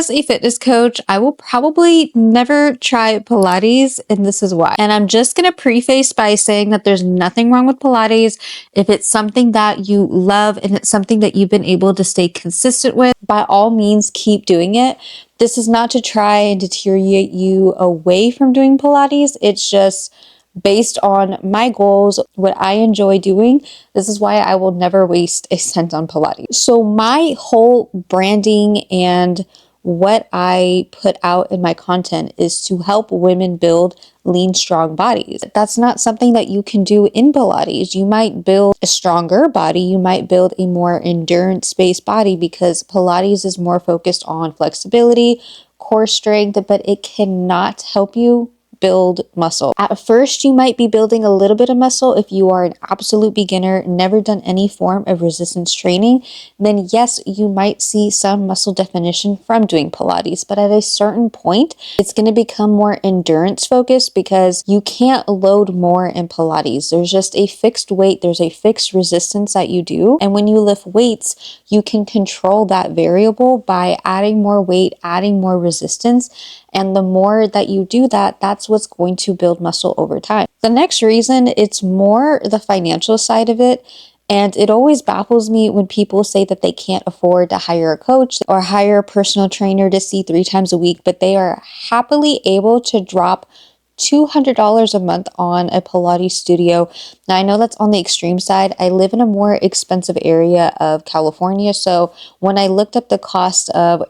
As a fitness coach, I will probably never try Pilates, and this is why. And I'm just going to preface by saying that there's nothing wrong with Pilates. If it's something that you love and it's something that you've been able to stay consistent with, by all means, keep doing it. This is not to try and deteriorate you away from doing Pilates. It's just based on my goals, what I enjoy doing. This is why I will never waste a cent on Pilates. So my whole branding and what I put out in my content is to help women build lean, strong bodies. That's not something that you can do in Pilates. You might build a stronger body, you might build a more endurance-based body because Pilates is more focused on flexibility, core strength, but it cannot help you build muscle. At first, you might be building a little bit of muscle if you are an absolute beginner, never done any form of resistance training, then yes, you might see some muscle definition from doing Pilates, but at a certain point, it's going to become more endurance focused because you can't load more in Pilates. There's just a fixed weight, there's a fixed resistance that you do, and when you lift weights, you can control that variable by adding more weight, adding more resistance, and the more that you do that, that's what's going to build muscle over time. The next reason, it's more the financial side of it. And it always baffles me when people say that they can't afford to hire a coach or hire a personal trainer to see 3 times a week, but they are happily able to drop $200 a month on a Pilates studio. Now, I know that's on the extreme side. I live in a more expensive area of California. So when I looked up the cost of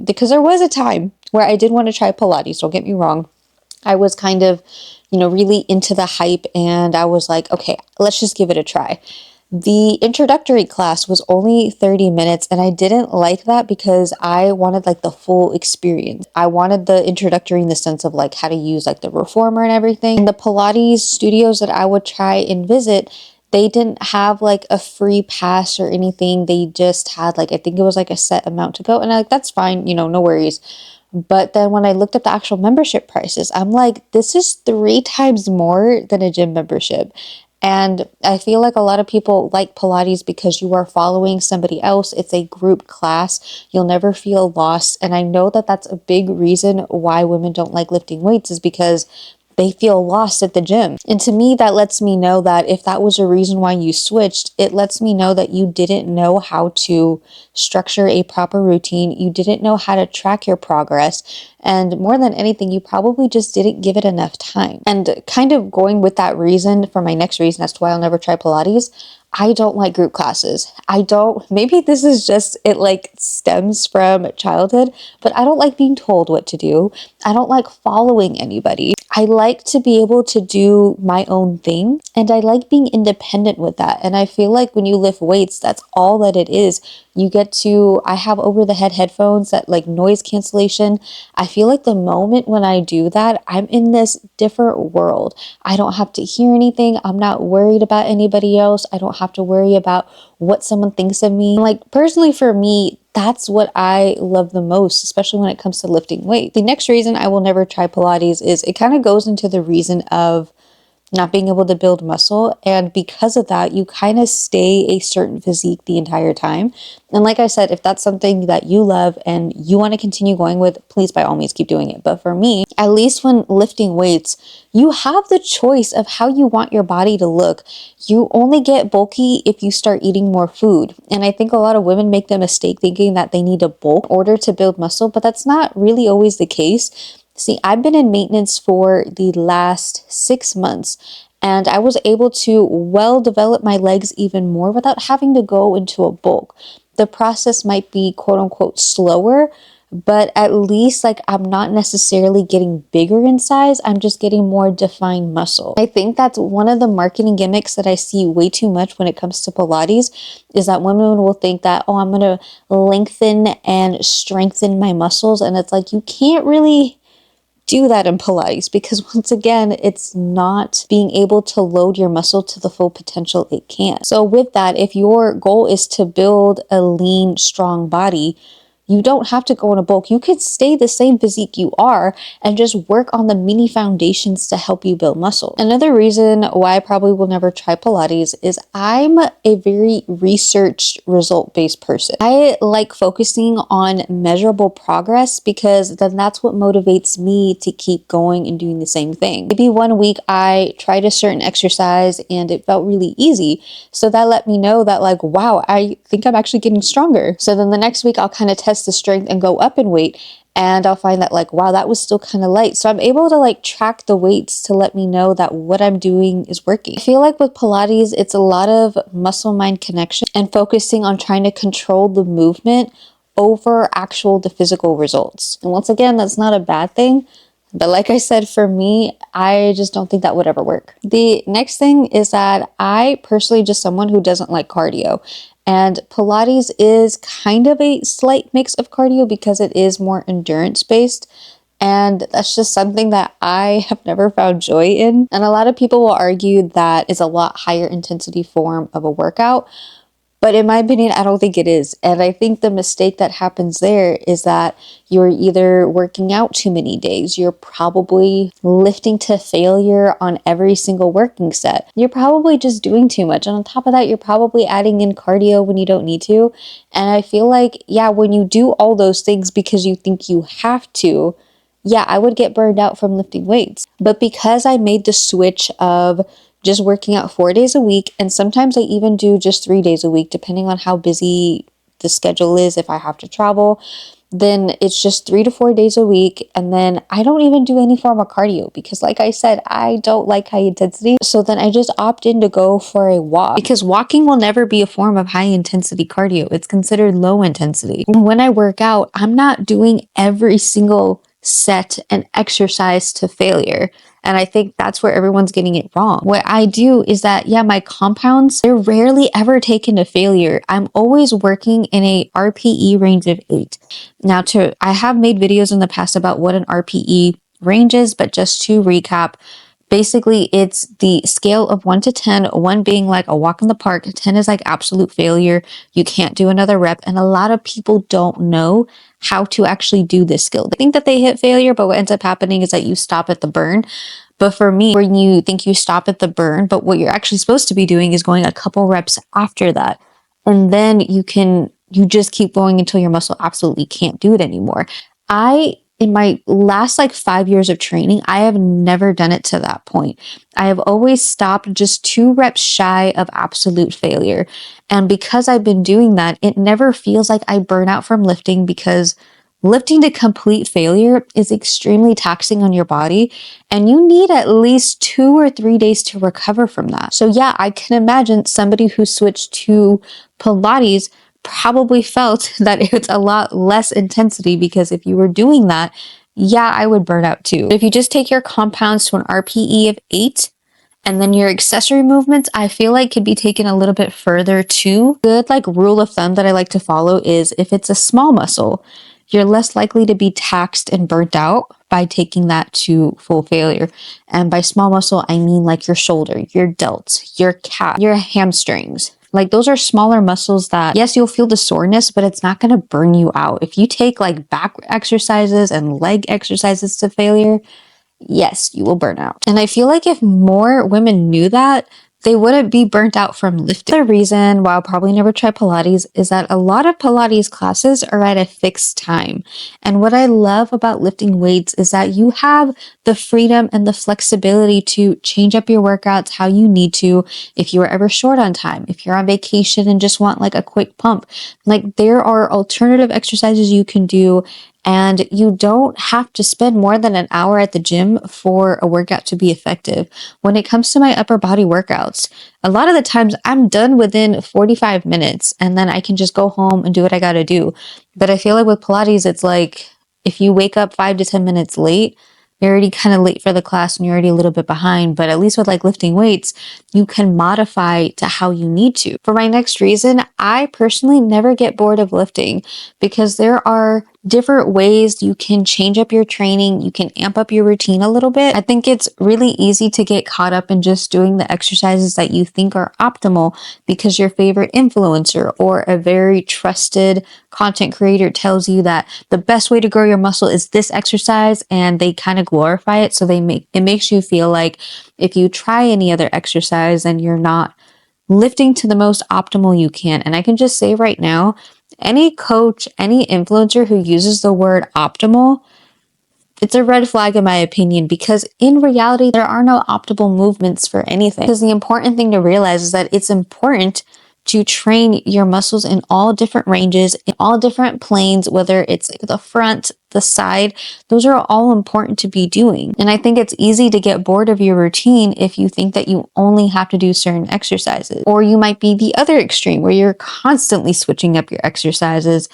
because there was a time where I did want to try Pilates, don't get me wrong. I was kind of, really into the hype and I was like, okay, let's just give it a try. The introductory class was only 30 minutes and I didn't like that because I wanted like the full experience. I wanted the introductory in the sense of like how to use like the reformer and everything. And the Pilates studios that I would try and visit, they didn't have like a free pass or anything. They just had like, I think it was like a set amount to go. And that's fine, no worries. But then when I looked up the actual membership prices, I'm like, this is 3 times more than a gym membership. And I feel like a lot of people like Pilates because you are following somebody else. It's a group class. You'll never feel lost. And I know that that's a big reason why women don't like lifting weights is because they feel lost at the gym. And to me, that lets me know that if that was a reason why you switched, it lets me know that you didn't know how to structure a proper routine. You didn't know how to track your progress. And more than anything, you probably just didn't give it enough time. And kind of going with that reason for my next reason as to why I'll never try Pilates, I don't like group classes. Maybe this is just, it like stems from childhood, but I don't like being told what to do. I don't like following anybody. I like to be able to do my own thing and I like being independent with that. And I feel like when you lift weights, that's all that it is. I have over the head headphones that like noise cancellation. I feel like the moment when I do that, I'm in this different world. I don't have to hear anything. I'm not worried about anybody else. I don't have to worry about what someone thinks of me. Like personally for me, that's what I love the most, especially when it comes to lifting weight. The next reason I will never try Pilates is it kind of goes into the reason of not being able to build muscle. And because of that, you kind of stay a certain physique the entire time. And like I said, if that's something that you love and you want to continue going with, please by all means keep doing it. But for me, at least when lifting weights, you have the choice of how you want your body to look. You only get bulky if you start eating more food. And I think a lot of women make the mistake thinking that they need a bulk in order to build muscle, but that's not really always the case. See, I've been in maintenance for the last 6 months and I was able to develop my legs even more without having to go into a bulk. The process might be quote unquote slower, but at least like I'm not necessarily getting bigger in size. I'm just getting more defined muscle. I think that's one of the marketing gimmicks that I see way too much when it comes to Pilates is that women will think that, oh, I'm going to lengthen and strengthen my muscles. And it's like, you can't really do that in Pilates because once again, it's not being able to load your muscle to the full potential it can. So with that, if your goal is to build a lean, strong body, You don't have to go in a bulk. You could stay the same physique you are and just work on the mini foundations to help you build muscle. Another reason why I probably will never try Pilates is I'm a very research result-based person. I like focusing on measurable progress because then that's what motivates me to keep going and doing the same thing. Maybe one week I tried a certain exercise and it felt really easy. So that let me know that like, wow, I think I'm actually getting stronger. So then the next week I'll kind of test the strength and go up in weight, and I'll find that like, wow, that was still kind of light. So I'm able to like track the weights to let me know that what I'm doing is working. I feel like with Pilates, it's a lot of muscle mind connection and focusing on trying to control the movement over the physical results. And once again, that's not a bad thing. But like I said, for me, I just don't think that would ever work. The next thing is that I personally just someone who doesn't like cardio. And Pilates is kind of a slight mix of cardio because it is more endurance based. And that's just something that I have never found joy in. And a lot of people will argue that is a lot higher intensity form of a workout. But in my opinion, I don't think it is. And I think the mistake that happens there is that you're either working out too many days. You're probably lifting to failure on every single working set. You're probably just doing too much. And on top of that, you're probably adding in cardio when you don't need to. And I feel like, yeah, when you do all those things because you think you have to, yeah, I would get burned out from lifting weights. But because I made the switch of just working out 4 days a week, and sometimes I even do just 3 days a week, depending on how busy the schedule is. If I have to travel, then it's just 3 to 4 days a week. And then I don't even do any form of cardio because like I said, I don't like high intensity. So then I just opt in to go for a walk because walking will never be a form of high intensity cardio. It's considered low intensity. And when I work out, I'm not doing every single set and exercise to failure. And I think that's where everyone's getting it wrong. What I do is that, yeah, my compounds, they're rarely ever taken to failure. I'm always working in a RPE range of 8. Now, I have made videos in the past about what an RPE range is, but just to recap, basically it's the scale of 1 to 10, 1 being like a walk in the park, 10 is like absolute failure. You can't do another rep. And a lot of people don't know how to actually do this skill. They think that they hit failure, but what ends up happening is that you stop at the burn. But for me, when you think you stop at the burn, but what you're actually supposed to be doing is going a couple reps after that. And then you just keep going until your muscle absolutely can't do it anymore. In my last like 5 years of training, I have never done it to that point. I have always stopped just 2 reps shy of absolute failure. And because I've been doing that, it never feels like I burn out from lifting because lifting to complete failure is extremely taxing on your body, and you need at least 2 or 3 days to recover from that. So yeah, I can imagine somebody who switched to Pilates probably felt that it's a lot less intensity because if you were doing that, yeah, I would burn out too. If you just take your compounds to an RPE of 8, and then your accessory movements, I feel like could be taken a little bit further too. Good like rule of thumb that I like to follow is if it's a small muscle, you're less likely to be taxed and burnt out by taking that to full failure. And by small muscle, I mean like your shoulder, your delts, your calf, your hamstrings. Like those are smaller muscles that, yes, you'll feel the soreness, but it's not going to burn you out. If you take like back exercises and leg exercises to failure, yes, you will burn out. And I feel like if more women knew that, they wouldn't be burnt out from lifting. The reason why I'll probably never try Pilates is that a lot of Pilates classes are at a fixed time. And what I love about lifting weights is that you have the freedom and the flexibility to change up your workouts how you need to. If you are ever short on time, if you're on vacation and just want like a quick pump, like there are alternative exercises you can do. And you don't have to spend more than an hour at the gym for a workout to be effective. When it comes to my upper body workouts, a lot of the times I'm done within 45 minutes and then I can just go home and do what I got to do. But I feel like with Pilates, it's like if you wake up 5 to 10 minutes late, you're already kind of late for the class and you're already a little bit behind. But at least with like lifting weights, you can modify to how you need to. For my next reason, I personally never get bored of lifting because there are different ways you can change up your training, you can amp up your routine a little bit. I think it's really easy to get caught up in just doing the exercises that you think are optimal because your favorite influencer or a very trusted content creator tells you that the best way to grow your muscle is this exercise, and they kind of glorify it. So it makes you feel like if you try any other exercise, then you're not lifting to the most optimal you can. And I can just say right now, any coach, any influencer who uses the word optimal, it's a red flag in my opinion, because in reality, there are no optimal movements for anything. Because the important thing to realize is that it's important to train your muscles in all different ranges, in all different planes, whether it's the front, the side, those are all important to be doing. And I think it's easy to get bored of your routine if you think that you only have to do certain exercises. Or you might be the other extreme where you're constantly switching up your exercises.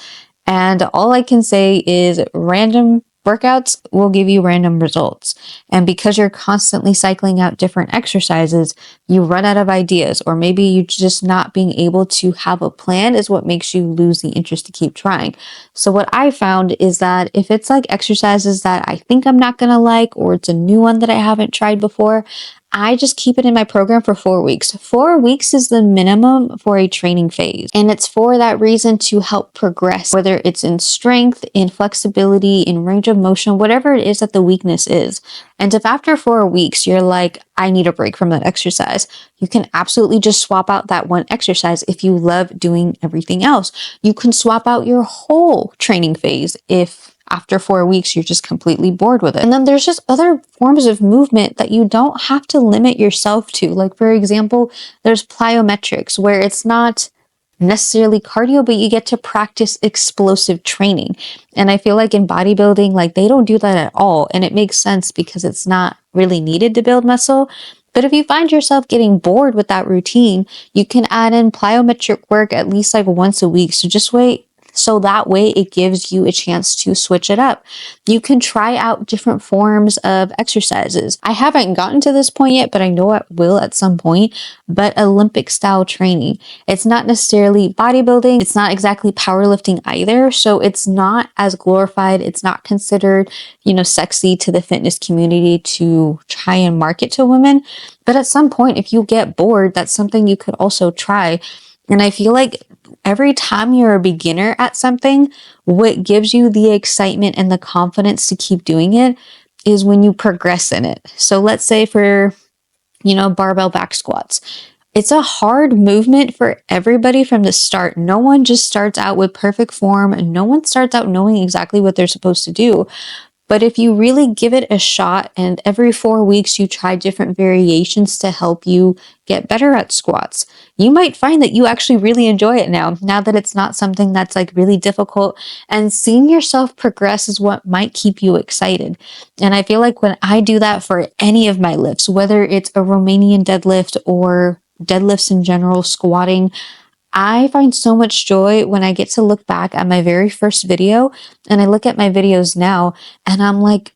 And all I can say is random workouts will give you random results. And because you're constantly cycling out different exercises, you run out of ideas, or maybe you just not being able to have a plan is what makes you lose the interest to keep trying. So what I found is that if it's like exercises that I think I'm not going to like, or it's a new one that I haven't tried before, I just keep it in my program for 4 weeks. 4 weeks is the minimum for a training phase. And it's for that reason to help progress, whether it's in strength, in flexibility, in range of motion, whatever it is that the weakness is. And if after 4 weeks you're like, I need a break from that exercise, you can absolutely just swap out that one exercise if you love doing everything else. You can swap out your whole training phase if after 4 weeks, you're just completely bored with it. And then there's just other forms of movement that you don't have to limit yourself to. Like, for example, there's plyometrics, where it's not necessarily cardio, but you get to practice explosive training. And I feel like in bodybuilding, like they don't do that at all. And it makes sense because it's not really needed to build muscle. But if you find yourself getting bored with that routine, you can add in plyometric work at least like once a week. So that way it gives you a chance to switch it up. You can try out different forms of exercises. I haven't gotten to this point yet, but I know I will at some point. But Olympic style training. It's not necessarily bodybuilding. It's not exactly powerlifting either. So it's not as glorified. It's not considered, sexy to the fitness community to try and market to women. But at some point, if you get bored, that's something you could also try. And I feel like every time you're a beginner at something, what gives you the excitement and the confidence to keep doing it is when you progress in it. So let's say for, barbell back squats. It's a hard movement for everybody from the start. No one just starts out with perfect form, and no one starts out knowing exactly what they're supposed to do. But if you really give it a shot and every 4 weeks you try different variations to help you get better at squats, you might find that you actually really enjoy it now that it's not something that's like really difficult. And seeing yourself progress is what might keep you excited. And I feel like when I do that for any of my lifts, whether it's a Romanian deadlift or deadlifts in general, squatting, I find so much joy when I get to look back at my very first video and I look at my videos now and I'm like,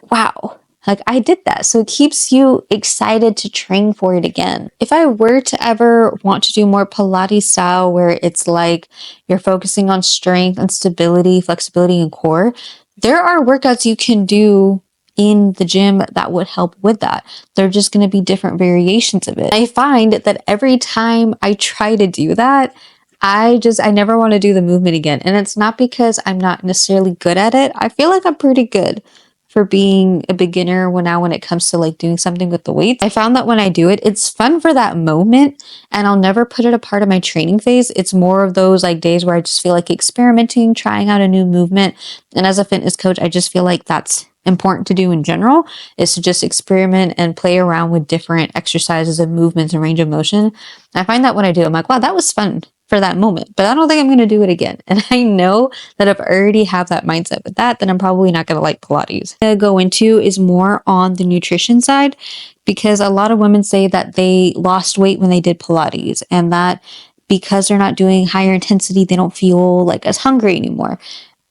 wow, like I did that. So it keeps you excited to train for it again. If I were to ever want to do more Pilates style, where it's like you're focusing on strength and stability, flexibility, and core, there are workouts you can do in the gym that would help with that. They're just going to be different variations of it. I find that every time I try to do that, I never want to do the movement again. And it's not because I'm not necessarily good at it. I feel like I'm pretty good for being a beginner when it comes to like doing something with the weights. I found that when I do it, it's fun for that moment, and I'll never put it a part of my training phase. It's more of those like days where I just feel like experimenting, trying out a new movement. And as a fitness coach, I just feel like that's important to do in general, is to just experiment and play around with different exercises and movements and range of motion. I find that when I do, I'm like, wow, that was fun for that moment, but I don't think I'm going to do it again. And I know that if I already have that mindset with that, then I'm probably not going to like Pilates. What I go into is more on the nutrition side, because a lot of women say that they lost weight when they did Pilates, and that because they're not doing higher intensity, they don't feel like as hungry anymore.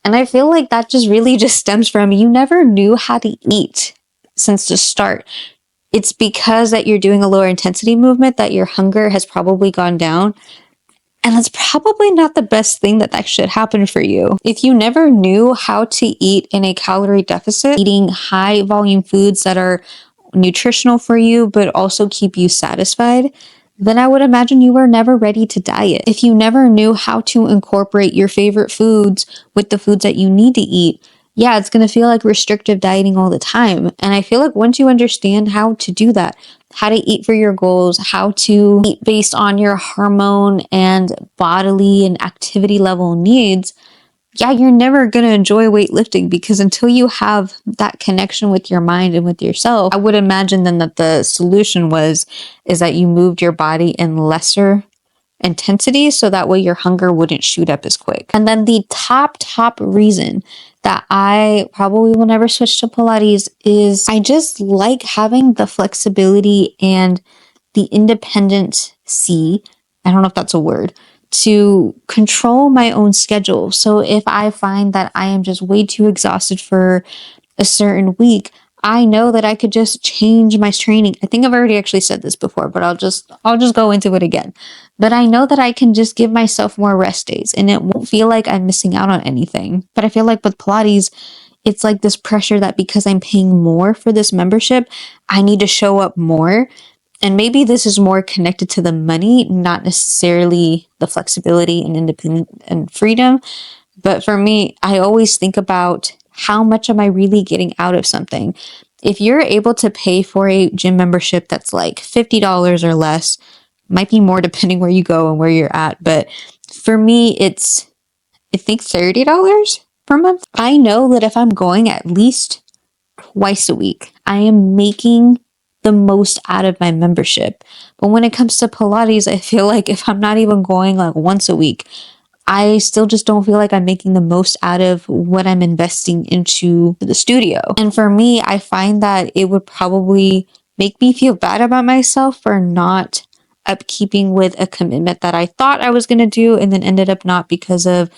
And I feel like that just stems from you never knew how to eat since the start. It's because that you're doing a lower intensity movement that your hunger has probably gone down. And that's probably not the best thing that should happen for you. If you never knew how to eat in a calorie deficit, eating high volume foods that are nutritional for you, but also keep you satisfied, then I would imagine you were never ready to diet. If you never knew how to incorporate your favorite foods with the foods that you need to eat, yeah, it's going to feel like restrictive dieting all the time. And I feel like once you understand how to do that, how to eat for your goals, how to eat based on your hormone and bodily and activity level needs, yeah, you're never going to enjoy weightlifting, because until you have that connection with your mind and with yourself, I would imagine then that the solution is that you moved your body in lesser intensity so that way your hunger wouldn't shoot up as quick. And then the top reason that I probably will never switch to Pilates is I just like having the flexibility and the independency, I don't know if that's a word, to control my own schedule. So if I find that I am just way too exhausted for a certain week, I know that I could just change my training. I think I've already actually said this before, but I'll just go into it again. But I know that I can just give myself more rest days and it won't feel like I'm missing out on anything. But I feel like with Pilates, it's like this pressure that because I'm paying more for this membership, I need to show up more. And maybe this is more connected to the money, not necessarily the flexibility and independence and freedom. But for me, I always think about how much am I really getting out of something? If you're able to pay for a gym membership that's like $50 or less, might be more depending where you go and where you're at. But for me, it's, I think $30 per month. I know that if I'm going at least twice a week, I am making the most out of my membership. But when it comes to Pilates, I feel like if I'm not even going like once a week, I still just don't feel like I'm making the most out of what I'm investing into the studio. And for me, I find that it would probably make me feel bad about myself for not upkeeping with a commitment that I thought I was going to do and then ended up not because of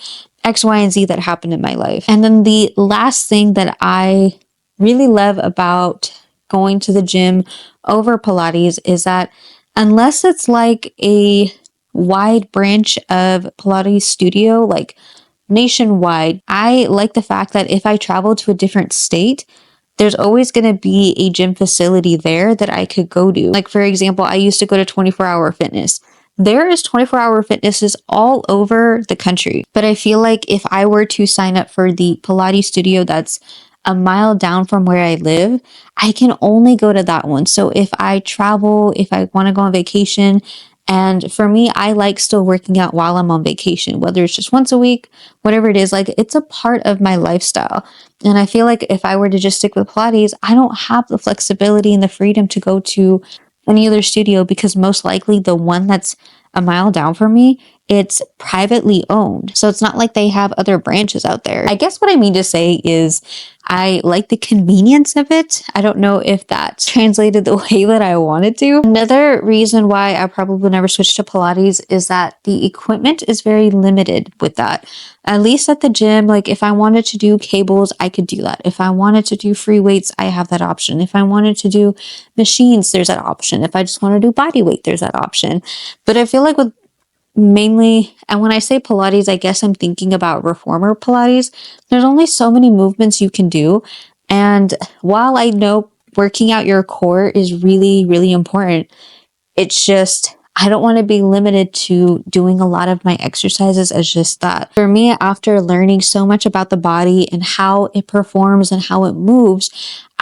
X, Y, and Z that happened in my life. And then the last thing that I really love about going to the gym over Pilates is that unless it's like a wide branch of Pilates studio, like nationwide, I like the fact that if I travel to a different state, there's always going to be a gym facility there that I could go to. Like, for example, I used to go to 24-hour fitness. There is 24-hour fitnesses all over the country. But I feel like if I were to sign up for the Pilates studio that's a mile down from where I live, I can only go to that one. So if I travel, if I want to go on vacation, and for me, I like still working out while I'm on vacation, whether it's just once a week, whatever it is, like it's a part of my lifestyle. And I feel like if I were to just stick with Pilates, I don't have the flexibility and the freedom to go to any other studio because most likely the one that's a mile down from me, it's privately owned. So it's not like they have other branches out there. I guess what I mean to say is I like the convenience of it. I don't know if that's translated the way that I wanted to. Another reason why I probably never switched to Pilates is that the equipment is very limited with that. At least at the gym, like if I wanted to do cables, I could do that. If I wanted to do free weights, I have that option. If I wanted to do machines, there's that option. If I just want to do body weight, there's that option. But I feel like with mainly, and when I say Pilates, I guess I'm thinking about reformer Pilates. There's only so many movements you can do. And while I know working out your core is really, really important, it's just, I don't want to be limited to doing a lot of my exercises as just that. For me, after learning so much about the body and how it performs and how it moves,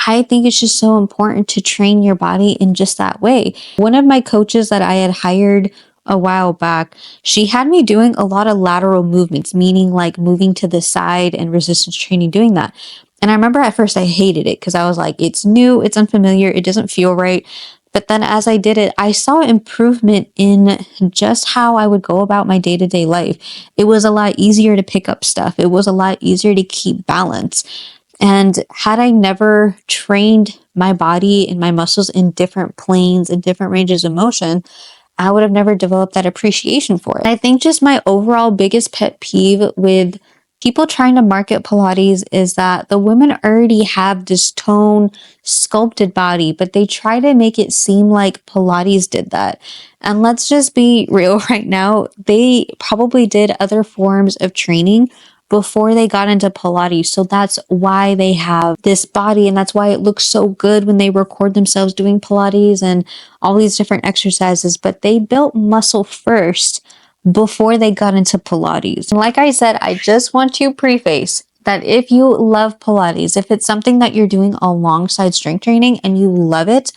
I think it's just so important to train your body in just that way. One of my coaches that I had hired a while back, she had me doing a lot of lateral movements, meaning like moving to the side and resistance training, doing that. And I remember at first I hated it because I was like, it's new, it's unfamiliar, it doesn't feel right. But then as I did it, I saw improvement in just how I would go about my day-to-day life. It was a lot easier to pick up stuff. It was a lot easier to keep balance. And had I never trained my body and my muscles in different planes and different ranges of motion, I would have never developed that appreciation for it. I think just my overall biggest pet peeve with people trying to market Pilates is that the women already have this tone sculpted body, but they try to make it seem like Pilates did that. And let's just be real right now, they probably did other forms of training before they got into Pilates. So that's why they have this body, and that's why it looks so good when they record themselves doing Pilates and all these different exercises. But they built muscle first before they got into Pilates. And like I said, I just want to preface that if you love Pilates, if it's something that you're doing alongside strength training and you love it,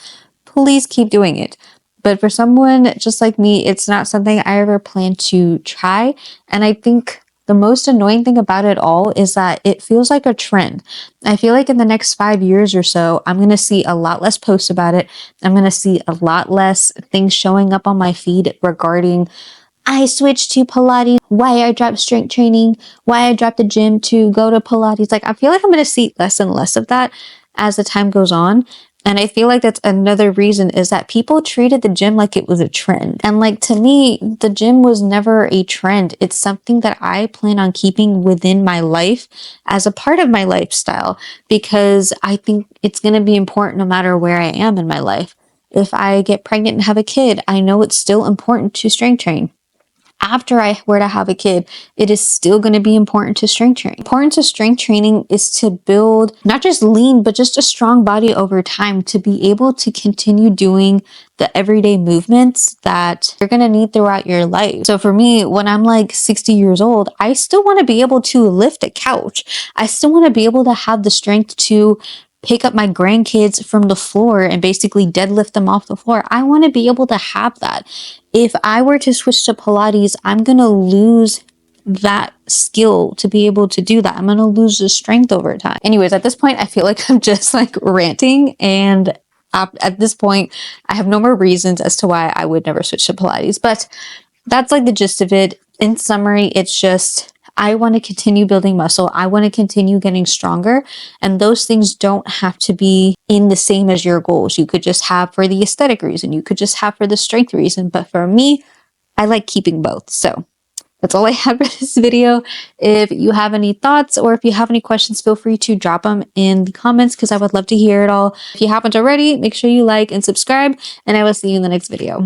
please keep doing it. But for someone just like me, it's not something I ever plan to try. And I think the most annoying thing about it all is that it feels like a trend. I feel like in the next 5 years or so, I'm going to see a lot less posts about it. I'm going to see a lot less things showing up on my feed regarding I switched to Pilates, why I dropped strength training, why I dropped the gym to go to Pilates. Like, I feel like I'm going to see less and less of that as the time goes on. And I feel like that's another reason is that people treated the gym like it was a trend. And like, to me, the gym was never a trend. It's something that I plan on keeping within my life as a part of my lifestyle, because I think it's going to be important no matter where I am in my life. If I get pregnant and have a kid, I know it's still important to strength train. After I were to have a kid, it is still going to be important to strength train. Important to strength training is to build not just lean, but just a strong body over time to be able to continue doing the everyday movements that you're going to need throughout your life. So for me, when I'm like 60 years old, I still want to be able to lift a couch. I still want to be able to have the strength to pick up my grandkids from the floor and basically deadlift them off the floor. I want to be able to have that. If I were to switch to Pilates, I'm going to lose that skill to be able to do that. I'm going to lose the strength over time. Anyways, at this point, I feel like I'm just like ranting, and at this point, I have no more reasons as to why I would never switch to Pilates, but that's like the gist of it. In summary, it's just, I want to continue building muscle. I want to continue getting stronger. And those things don't have to be in the same as your goals. You could just have for the aesthetic reason. You could just have for the strength reason. But for me, I like keeping both. So that's all I have for this video. If you have any thoughts or if you have any questions, feel free to drop them in the comments because I would love to hear it all. If you haven't already, make sure you like and subscribe, and I will see you in the next video.